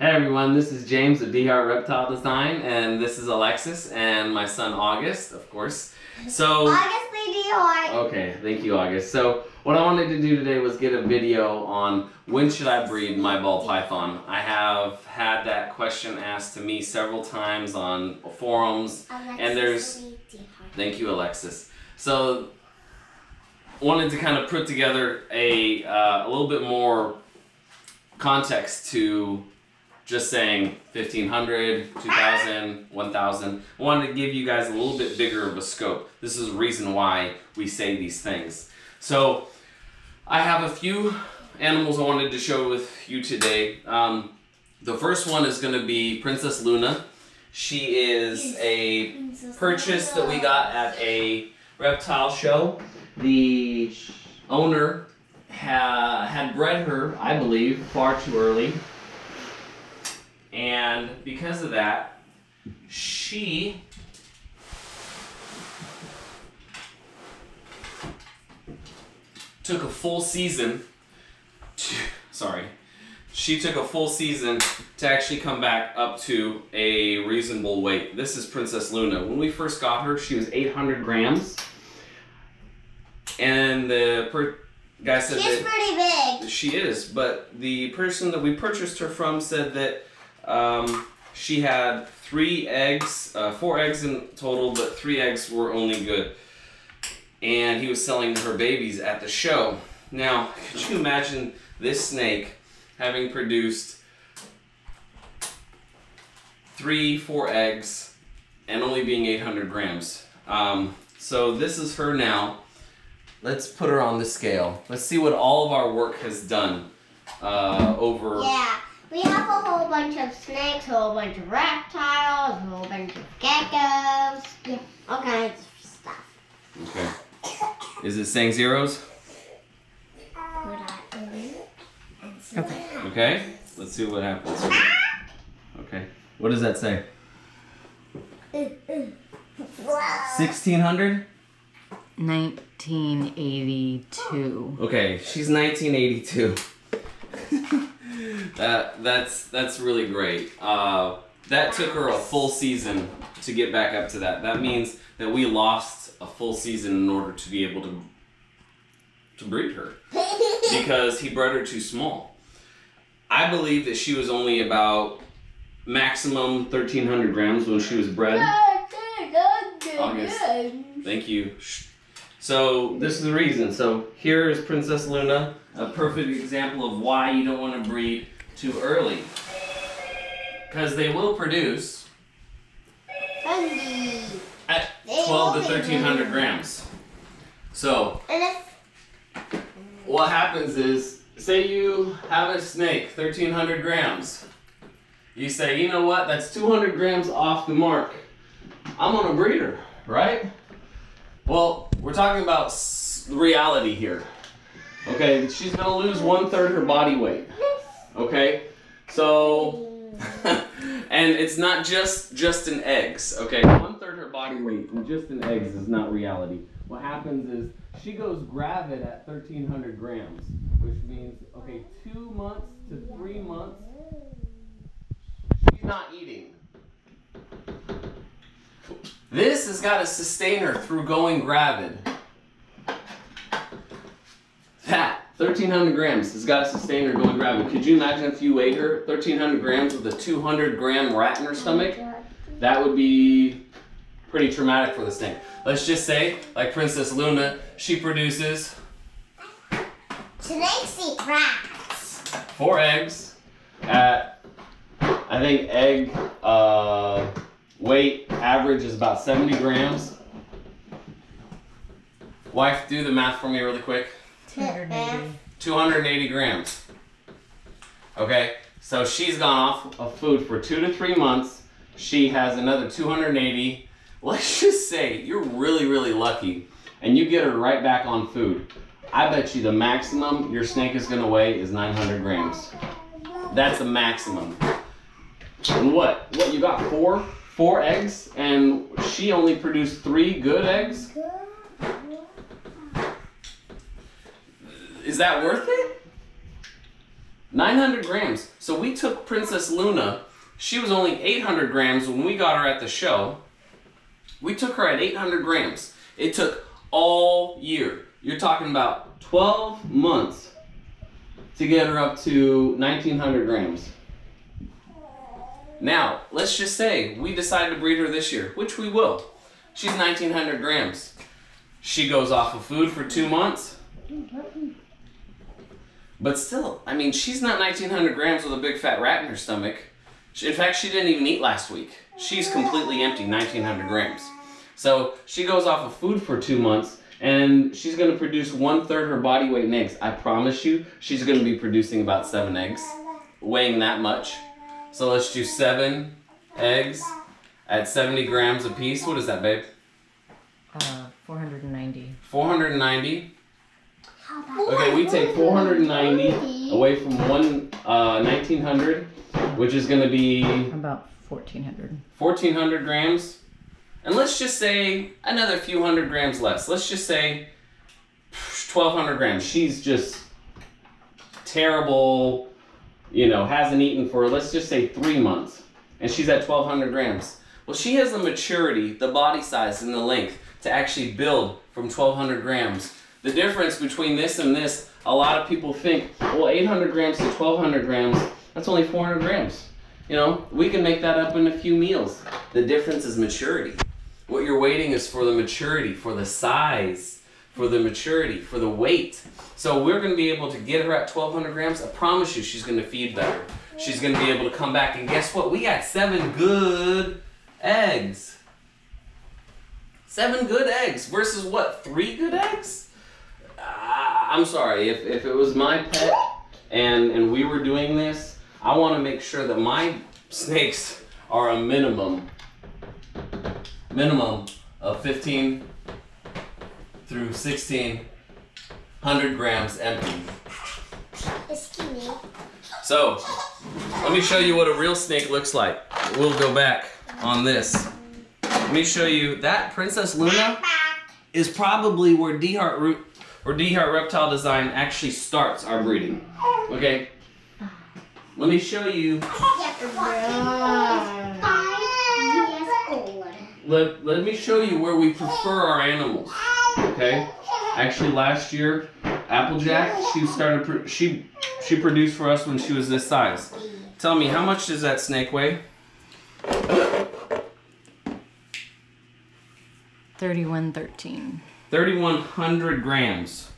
Hey everyone, this is James of DR Reptile Design, and this is Alexis and my son August, of course. So August DR. Okay, thank you, August. So what I wanted to do today was get a video on when should I breed my ball python. I have had that question asked to me several times on forums, and there's thank you, Alexis. So wanted to kind of put together a little bit more context to just saying 1,500, 2,000, 1,000. I wanted to give you guys a little bit bigger of a scope. This is the reason why we say these things. So I have a few animals I wanted to show with you today. The first one is going to be Princess Luna. She is a purchase that we got at a reptile show. The owner had bred her, I believe, far too early. And because of that, she took a full season to, she took a full season to actually come back up to a reasonable weight. This is Princess Luna. When we first got her, she was 800 grams. And the guy said she's pretty big. She is, but the person that we purchased her from said that she had 3 eggs, 4 eggs in total, but 3 eggs were only good. And he was selling her babies at the show. Now, could you imagine this snake having produced 3, 4 eggs and only being 800 grams? So this is her now. Let's put her on the scale. Let's see what all of our work has done over... Yeah, we have a whole bunch of snakes, a whole bunch of reptiles, a whole bunch of geckos. Yeah, all kinds of stuff. Okay. Is it saying zeros? Okay. Okay. Let's see what happens. Okay. What does that say? 1,600? 1982. Okay, she's 1982. That's really great. That took her a full season to get back up to that. That means that we lost a full season in order to be able to breed her because he bred her too small. I believe that she was only about maximum 1,300 grams when she was bred. August, thank you. So this is the reason. So here is Princess Luna, a perfect example of why you don't want to breed too early. Because they will produce at 12 to 1,300 grams. So what happens is, say you have a snake, 1,300 grams. You say, you know what, that's 200 grams off the mark. I'm gonna breed her, right? Well, we're talking about reality here. Okay, she's gonna lose 1/3 her body weight. Okay, so and it's not just in eggs. Okay, 1/3 her body weight and just in eggs is not reality. What happens is she goes gravid at 1,300 grams, which means 2 months to 3 months she's not eating. This has got to sustain her through going gravid. That 1,300 grams has got to sustain her going gravid. Could you imagine if you weighed her 1,300 grams with a 200-gram rat in her stomach? That would be pretty traumatic for the snake. Let's just say, like Princess Luna, she produces snakes eat rats. 4 eggs at, I think, egg weight average is about 70 grams. Wife, do the math for me really quick. 280. 280 grams. Okay, so she's gone off of food for 2 to 3 months. She has another 280. Let's just say you're really, really lucky and you get her right back on food. I bet you the maximum your snake is gonna weigh is 900 grams. That's the maximum. And what you got 4 eggs, and she only produced 3 good eggs? Is that worth it? 900 grams. So we took Princess Luna. She was only 800 grams when we got her at the show. We took her at 800 grams. It took all year. You're talking about 12 months to get her up to 1900 grams. Now, let's just say we decided to breed her this year, which we will. She's 1900 grams. She goes off of food for 2 months. But still, I mean, she's not 1900 grams with a big fat rat in her stomach. In fact, she didn't even eat last week. She's completely empty, 1900 grams. So she goes off of food for 2 months, and she's going to produce 1/3 her body weight in eggs. I promise you, she's going to be producing about 7 eggs, weighing that much. So let's do 7 eggs at 70 grams a piece. What is that, babe? 490. 490. Okay, we take 490 away from 1900, which is going to be About 1400. 1400 grams. And let's just say another few hundred grams less. Let's just say 1200 grams. She's just terrible, you know, hasn't eaten for, let's just say 3 months. And she's at 1200 grams. Well, she has the maturity, the body size, and the length to actually build from 1200 grams. The difference between this and this, a lot of people think, well, 800 grams to 1200 grams, that's only 400 grams. You know, we can make that up in a few meals. The difference is maturity. What you're waiting is for the maturity, for the size, for the maturity, for the weight. So we're going to be able to get her at 1200 grams. I promise you she's going to feed better. She's going to be able to come back, and guess what? We got 7 good eggs. 7 good eggs versus what? 3 good eggs? I'm sorry, if it was my pet and we were doing this, I want to make sure that my snakes are a minimum of 15 through 1600 grams empty. So, let me show you what a real snake looks like. We'll go back on this. Let me show you that Princess Luna is probably where D-Heart Reptile Design actually starts our breeding. Okay? Let me show you. Let me show you where we prefer our animals. Okay? Actually, last year, Applejack, she produced for us when she was this size. Tell me, how much does that snake weigh? 3113. 3,100 grams.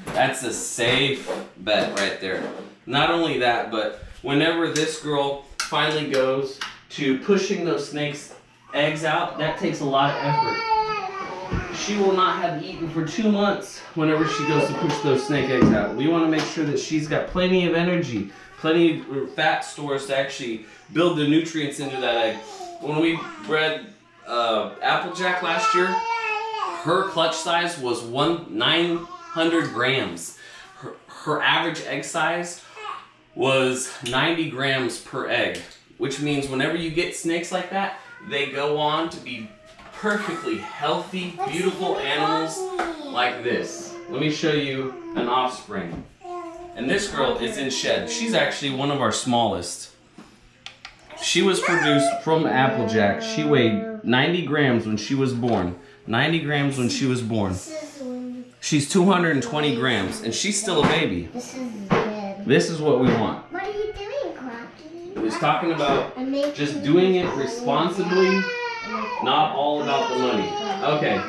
That's a safe bet right there. Not only that, but whenever this girl finally goes to pushing those snakes' eggs out, that takes a lot of effort. She will not have eaten for 2 months whenever she goes to push those snake eggs out. We want to make sure that she's got plenty of energy, plenty of fat stores to actually build the nutrients into that egg. When we bred Applejack last year, her clutch size was 900 grams. Her average egg size was 90 grams per egg, which means whenever you get snakes like that, they go on to be perfectly healthy, beautiful animals like this. Let me show you an offspring. And this girl is in shed. She's actually one of our smallest. She was produced from Applejack. She weighed 90 grams when she was born. 90 grams when she was born. She's 220 grams, and she's still a baby. This is good. This is what we want. What are you doing, Crocky? We're talking about just doing it responsibly, not all about the money. Okay,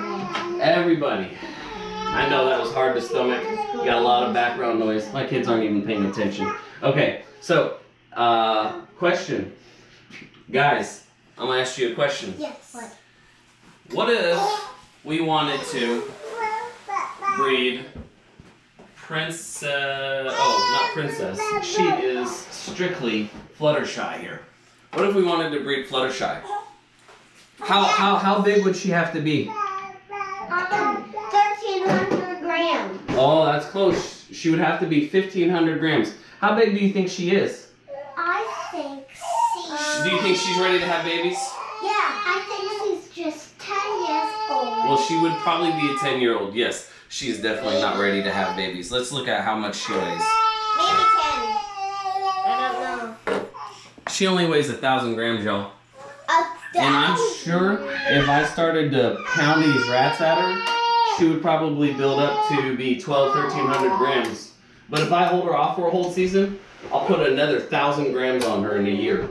everybody. I know that was hard to stomach. You got a lot of background noise. My kids aren't even paying attention. Okay, so, question. Guys, I'm going to ask you a question. Yes. What if we wanted to breed not Princess. She is strictly Fluttershy here. What if we wanted to breed Fluttershy? How big would she have to be? 1,300 grams. Oh, that's close. She would have to be 1,500 grams. How big do you think she is? I think Do you think she's ready to have babies? Yeah, I think she's just 10 years old. Well, she would probably be a 10-year-old. Yes, she's definitely not ready to have babies. Let's look at how much she weighs. Maybe 10. She only weighs 1,000 grams, y'all. 1,000. And I'm sure if I started to pound these rats at her, she would probably build up to be 1,200, 1,300 grams. But if I hold her off for a whole season, I'll put another 1,000 grams on her in a year.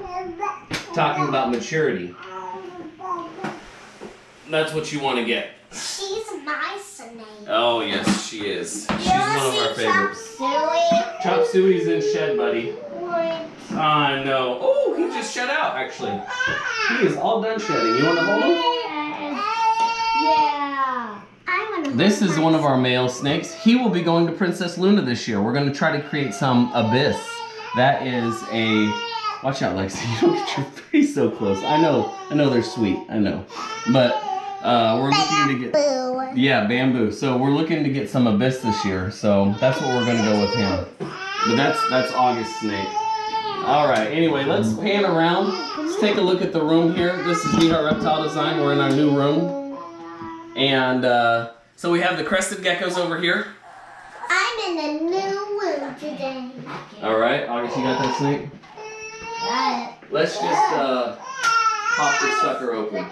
Talking about maturity. That's what you want to get. She's my snake. Oh yes, she is. She's one of our favorites. Chop Chop Suey's in shed, buddy. Suey. I know. Oh, he just shed out, actually. He is all done shedding. You want to hold him? Yeah. I want to. This is one of our male snakes. He will be going to Princess Luna this year. We're going to try to create some abyss. That is a... Watch out, Lexi. You don't get your face so close. I know they're sweet. I know. But we're looking to get... Yeah, bamboo. So we're looking to get some abyss this year. So that's what we're going to go with him. But that's August snake. All right. Anyway, let's pan around. Let's take a look at the room here. This is Sweetheart Reptile Design. We're in our new room. And so we have the crested geckos over here. I'm in a new room today. All right. August, you got that snake? Got it. Let's just pop this sucker open.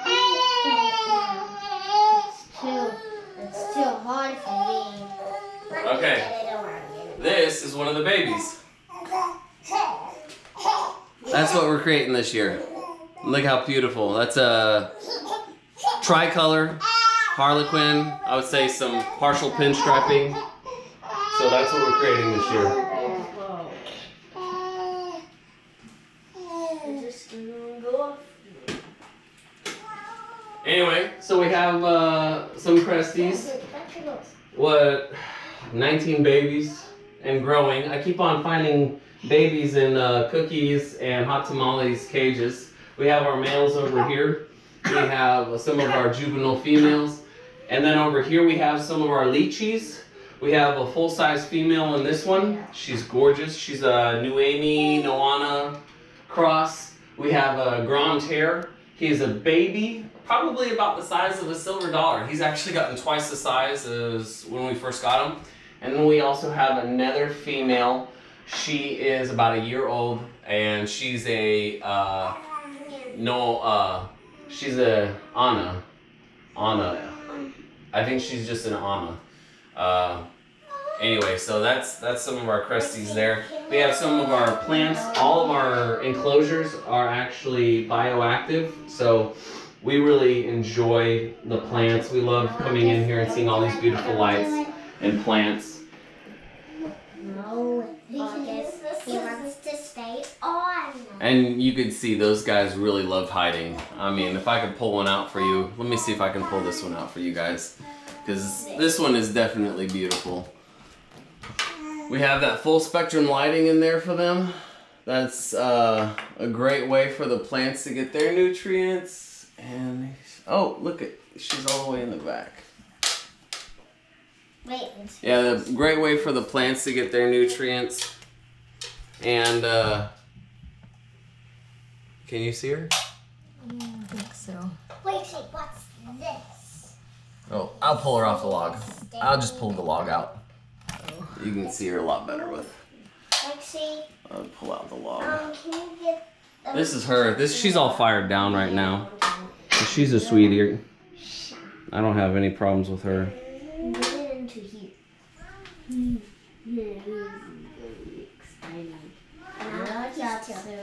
It's too hard for me. Okay. This is one of the babies. That's what we're creating this year. Look how beautiful. That's a tricolor, harlequin. I would say some partial pinstriping. So that's what we're creating this year. Anyway, so we have some cresties. What, 19 babies and growing. I keep on finding babies in Cookies and Hot Tamales cages. We have our males over here. We have some of our juvenile females. And then over here we have some of our lychees. We have a full-size female in this one. She's gorgeous. She's a Nuemi Noana cross. We have a Grand Terre. He is a baby, probably about the size of a silver dollar. He's actually gotten twice the size as when we first got him. And then we also have another female. She is about a year old, and she's a she's a Anna. I think she's just an Anna. Anyway, so that's some of our cresties there. We have some of our plants. All of our enclosures are actually bioactive, so we really enjoy the plants. We love coming in here and seeing all these beautiful lights and plants. No, August, he wants to stay on. And you could see those guys really love hiding. I mean, if I could pull one out for you, let me see if I can pull this one out for you guys, because this one is definitely beautiful. We have that full spectrum lighting in there for them. That's a great way for the plants to get their nutrients. And oh, look at, she's all the way in the back. Wait. Yeah, the great way for the plants to get their nutrients. And can you see her? I think so. Wait, what's this? Oh, I'll pull her off the log. I'll just pull the log out. You can see her a lot better with. Lexi. I'll pull out the log. Can you get? This is her. She's all fired down right now. She's a sweetie. I don't have any problems with her.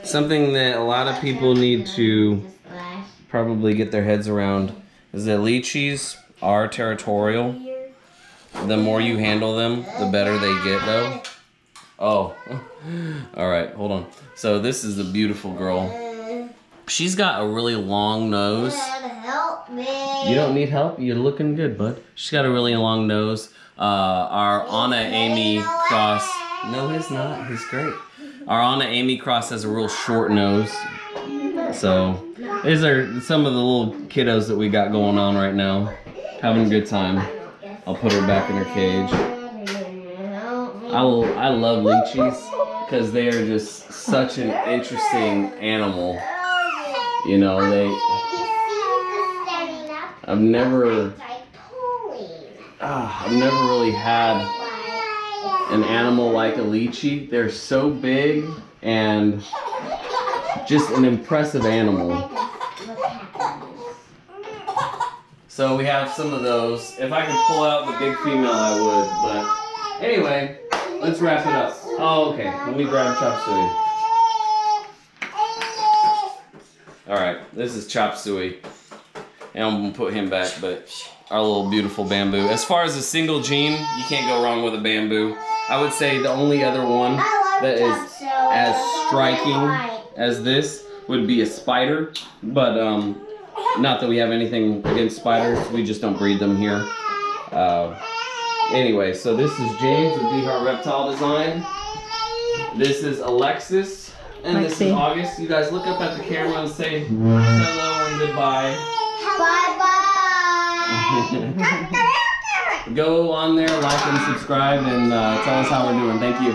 Something that a lot of people need to probably get their heads around is that lychees are territorial. The more you handle them, the better they get, though. Oh, all right, hold on. So this is the beautiful girl. She's got a really long nose. Help me. You don't need help? You're looking good, bud. She's got a really long nose. Our Anna Amy cross. No, he's not. He's great. Our Anna Amy cross has a real short nose. So these are some of the little kiddos that we got going on right now. Having a good time. I'll put her back in her cage. I love lychees because they are just such an interesting animal. You know, I've never really had an animal like a lychee. They're so big and just an impressive animal. So we have some of those. If I could pull out the big female, I would. But anyway, let's wrap it up. Oh, okay. Let me grab Chop Suey. All right, this is Chop Suey, and I'm gonna put him back. But our little beautiful Bamboo. As far as a single gene, you can't go wrong with a Bamboo. I would say the only other one that is as striking as this would be a Spider, but not that we have anything against spiders, we just don't breed them here. Anyway, so this is James with D-Heart Reptile Design. This is Alexis, and this is August. You guys look up at the camera and say hello and goodbye. Bye-bye. Go on there, like and subscribe, and tell us how we're doing. Thank you.